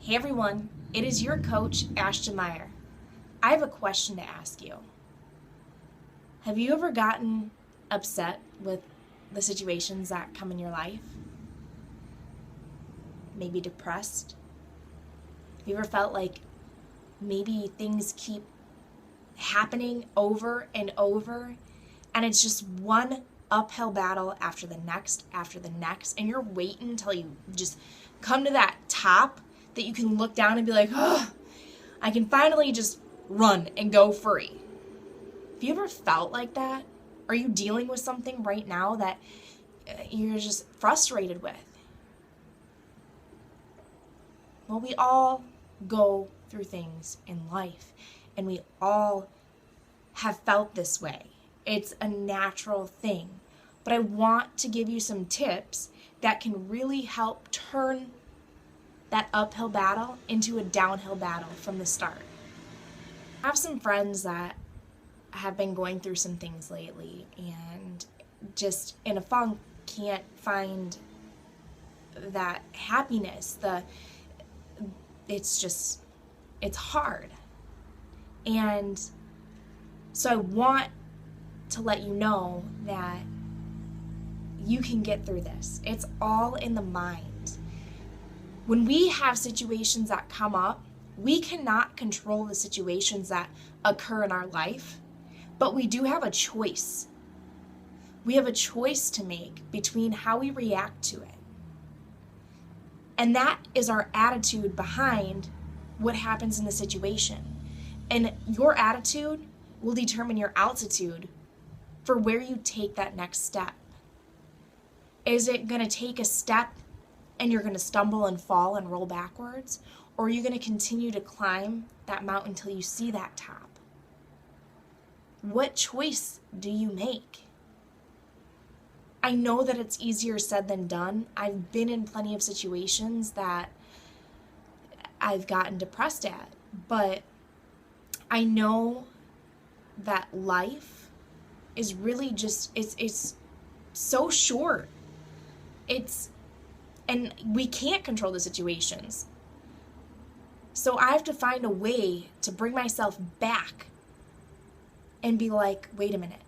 Hey everyone, it is your coach, Ashton Meyer. I have a question to ask you. Have you ever gotten upset with the situations that come in your life? Maybe depressed? Have you ever felt like maybe things keep happening over and over and it's just one uphill battle after the next, and you're waiting until you just come to that top that you can look down and be like, oh, I can finally just run and go free. Have you ever felt like that? Are you dealing with something right now that you're just frustrated with? Well, we all go through things in life, and we all have felt this way. It's a natural thing. But I want to give you some tips that can really help turn that uphill battle into a downhill battle from the start. I have some friends that have been going through some things lately and just in a funk can't find that happiness. It's hard. And so I want to let you know that you can get through this. It's all in the mind. When we have situations that come up, we cannot control the situations that occur in our life, but we do have a choice. We have a choice to make between how we react to it. And that is our attitude behind what happens in the situation. And your attitude will determine your altitude for where you take that next step. Is it going to take a step and you're going to stumble and fall and roll backwards? Or are you going to continue to climb that mountain until you see that top? What choice do you make? I know that it's easier said than done. I've been in plenty of situations that I've gotten depressed at, but I know that life is really just, it's so short. And we can't control the situations. So I have to find a way to bring myself back and be like, wait a minute,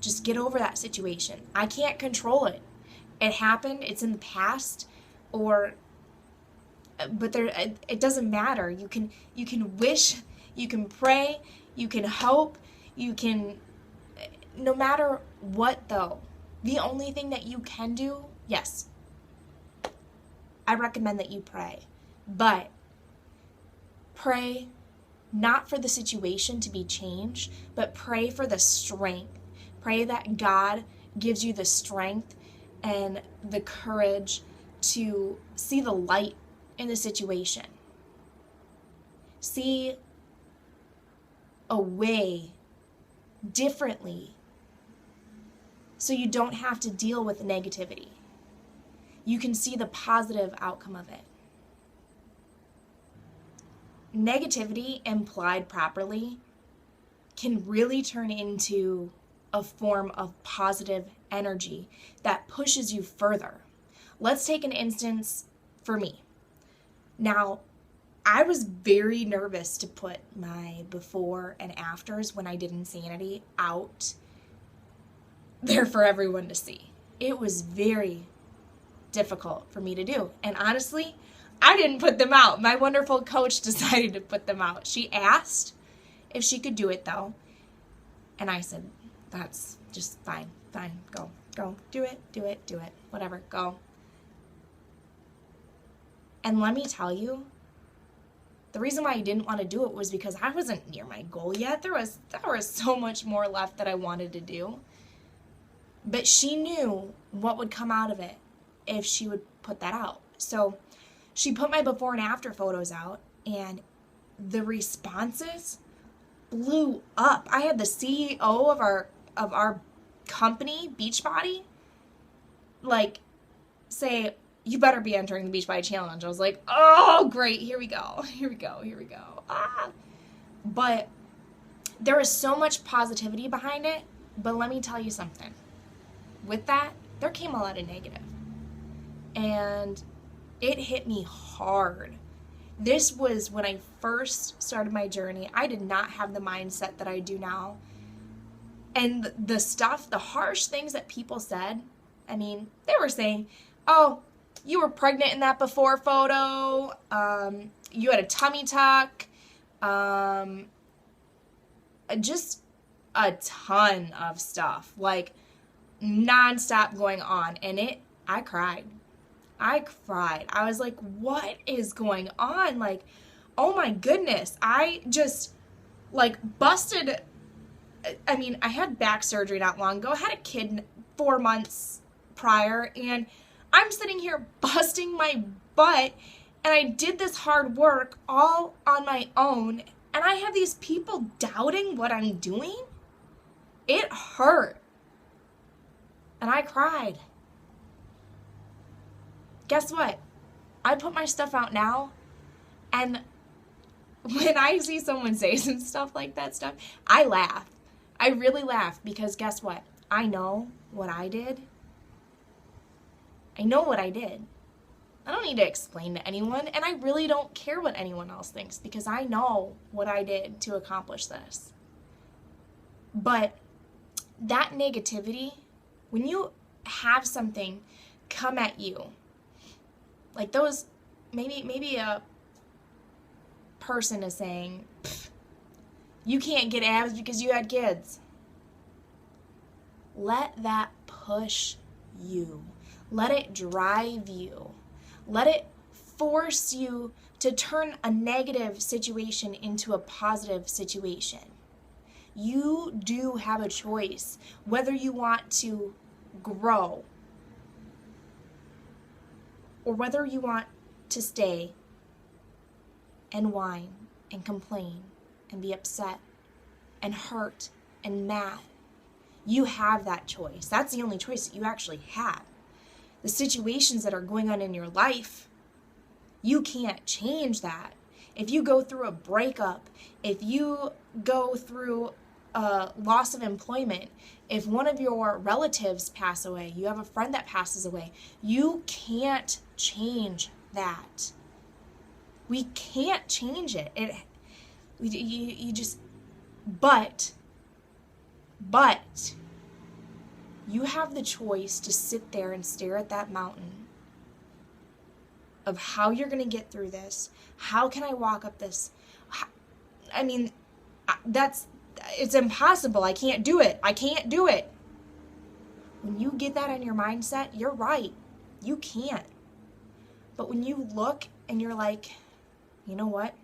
just get over that situation. I can't control it. It happened, it's in the past, but it doesn't matter. You can wish, you can pray, you can hope, no matter what though, the only thing that you can do, yes, I recommend that you pray, but pray not for the situation to be changed, but pray for the strength. Pray that God gives you the strength and the courage to see the light in the situation. See a way differently so you don't have to deal with negativity. You can see the positive outcome of it. Negativity, implied properly, can really turn into a form of positive energy that pushes you further. Let's take an instance for me. Now, I was very nervous to put my before and afters when I did Insanity out there for everyone to see. It was very difficult for me to do. And honestly, I didn't put them out. My wonderful coach decided to put them out. She asked if she could do it though. And I said, that's just fine, go, do it, whatever, go. And let me tell you, the reason why I didn't want to do it was because I wasn't near my goal yet. There was so much more left that I wanted to do. But she knew what would come out of it if she would put that out. So she put my before and after photos out, and the responses blew up. I had the CEO of our company, Beachbody, say, you better be entering the Beachbody Challenge. I was like, oh, great, here we go. But there is so much positivity behind it, but let me tell you something. With that, there came a lot of negative. And it hit me hard This was when I first started my journey. I did not have the mindset that I do now. And the stuff, the harsh things that people said, I mean, they were saying, oh, you were pregnant in that before photo, you had a tummy tuck, just a ton of stuff, like nonstop going on. And I cried. I was like, what is going on? Like, oh my goodness. I just like busted. I mean, I had back surgery not long ago. I had a kid 4 months prior, and I'm sitting here busting my butt, and I did this hard work all on my own, and I have these people doubting what I'm doing. It hurt. And I cried. Guess what? I put my stuff out now, and when I see someone say some stuff like that stuff, I laugh. I really laugh, because guess what? I know what I did. I know what I did. I don't need to explain to anyone, and I really don't care what anyone else thinks, because I know what I did to accomplish this. But that negativity, when you have something come at you, like those, maybe a person is saying, you can't get abs because you had kids. Let that push you. Let it drive you. Let it force you to turn a negative situation into a positive situation. You do have a choice whether you want to grow or whether you want to stay and whine and complain and be upset and hurt and mad. You have that choice. That's the only choice that you actually have. The situations that are going on in your life, you can't change that. If you go through a breakup, if you go through a loss of employment, if one of your relatives pass away, you have a friend that passes away, you can't change that. We can't change it. You just, but you have the choice to sit there and stare at that mountain of how you're going to get through this. How can I walk up this? I mean, it's impossible. I can't do it. I can't do it. When you get that in your mindset, you're right. You can't. But when you look and you're like, you know what?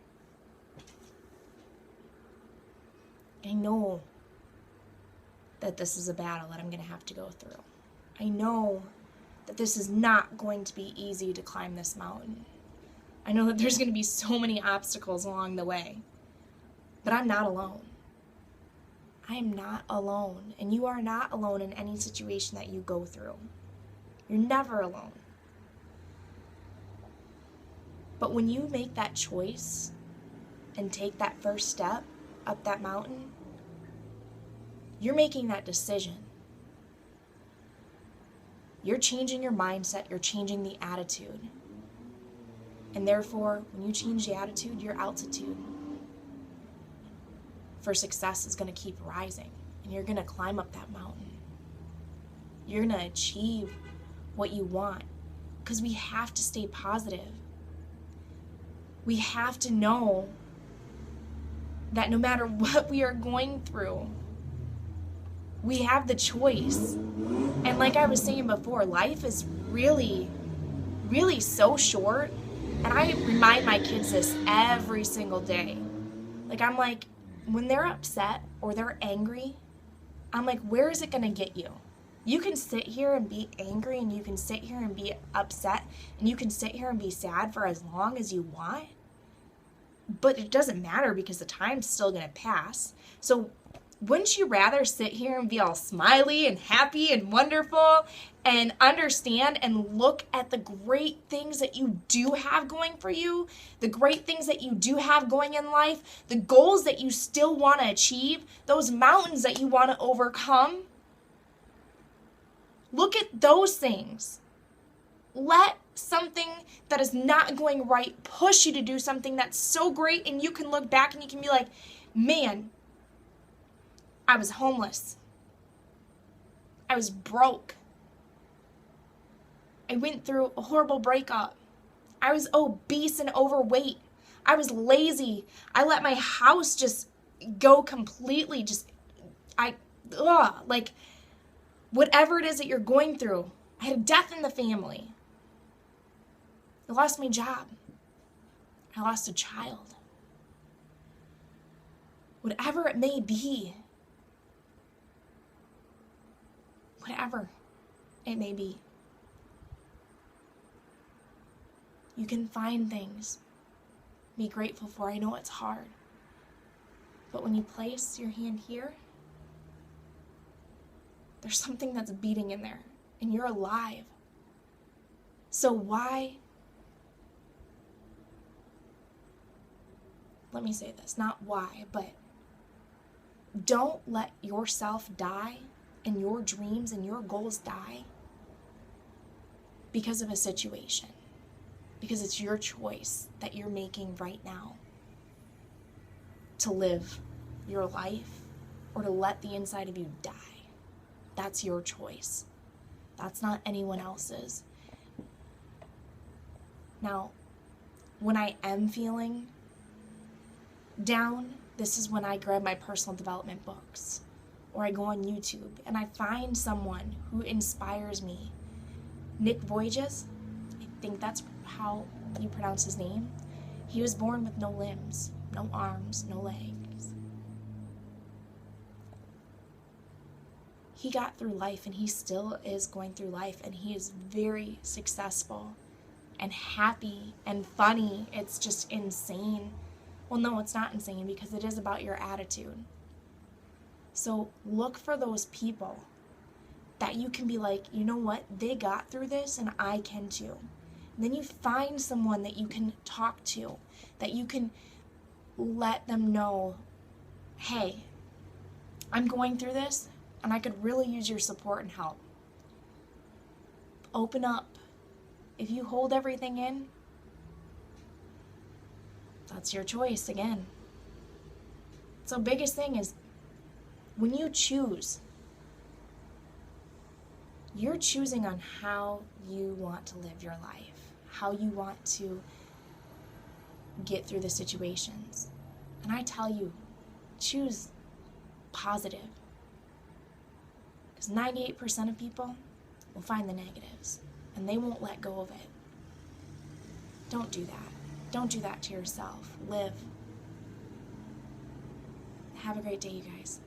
I know that this is a battle that I'm going to have to go through. I know that this is not going to be easy to climb this mountain. I know that there's going to be so many obstacles along the way. But I'm not alone. I am not alone. And you are not alone in any situation that you go through. You're never alone. But when you make that choice and take that first step up that mountain, you're making that decision. You're changing your mindset, you're changing the attitude. And therefore, when you change the attitude, your altitude for success is going to keep rising. And you're going to climb up that mountain. You're going to achieve what you want. Because we have to stay positive. We have to know that no matter what we are going through, we have the choice. And like I was saying before, life is really, really so short. And I remind my kids this every single day. Like, I'm like, when they're upset or they're angry, I'm like, where is it going to get you? You can sit here and be angry, and you can sit here and be upset, and you can sit here and be sad for as long as you want. But it doesn't matter, because the time's still going to pass. So wouldn't you rather sit here and be all smiley and happy and wonderful and understand and look at the great things that you do have going for you, the great things that you do have going in life, the goals that you still want to achieve, those mountains that you want to overcome? Look at those things. Let something that is not going right push you to do something that's so great, and you can look back and you can be like, man, I was homeless. I was broke. I went through a horrible breakup. I was obese and overweight. I was lazy. I let my house just go completely, like, whatever it is that you're going through. I had a death in the family. I lost my job. I lost a child. Whatever it may be. Whatever it may be. You can find things. Be grateful for. I know it's hard. But when you place your hand here, there's something that's beating in there. And you're alive. So why? Let me say this. Not why, but don't let yourself die and your dreams and your goals die because of a situation. Because it's your choice that you're making right now to live your life or to let the inside of you die. That's your choice. That's not anyone else's. Now, when I am feeling down, this is when I grab my personal development books, or I go on YouTube and I find someone who inspires me. Nick Voiges, I think that's how you pronounce his name. He was born with no limbs, no arms, no legs. He got through life, and he still is going through life, and he is very successful and happy and funny. It's just insane. Well, no, it's not insane, because it is about your attitude. So look for those people that you can be like, you know what, they got through this and I can too. And then you find someone that you can talk to, that you can let them know, hey, I'm going through this and I could really use your support and help. Open up. If you hold everything in, that's your choice again. So biggest thing is, when you choose, you're choosing on how you want to live your life, how you want to get through the situations. And I tell you, choose positive. Because 98% of people will find the negatives, and they won't let go of it. Don't do that. Don't do that to yourself. Live. Have a great day, you guys.